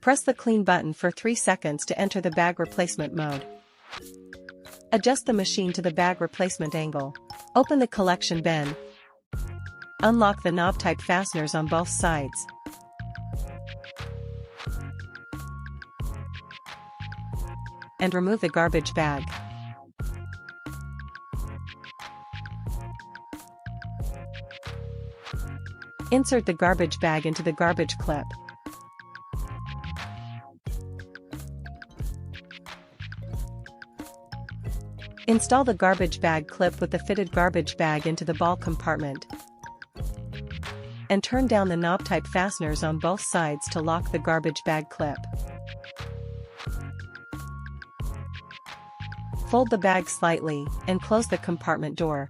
Press the clean button for 3 seconds to enter the bag replacement mode. Adjust the machine to the bag replacement angle. Open the collection bin. Unlock the knob-type fasteners on both sides. And remove the garbage bag. Insert the garbage bag into the garbage clip. Install the garbage bag clip with the fitted garbage bag into the ball compartment. And turn down the knob-type fasteners on both sides to lock the garbage bag clip. Fold the bag slightly, and close the compartment door.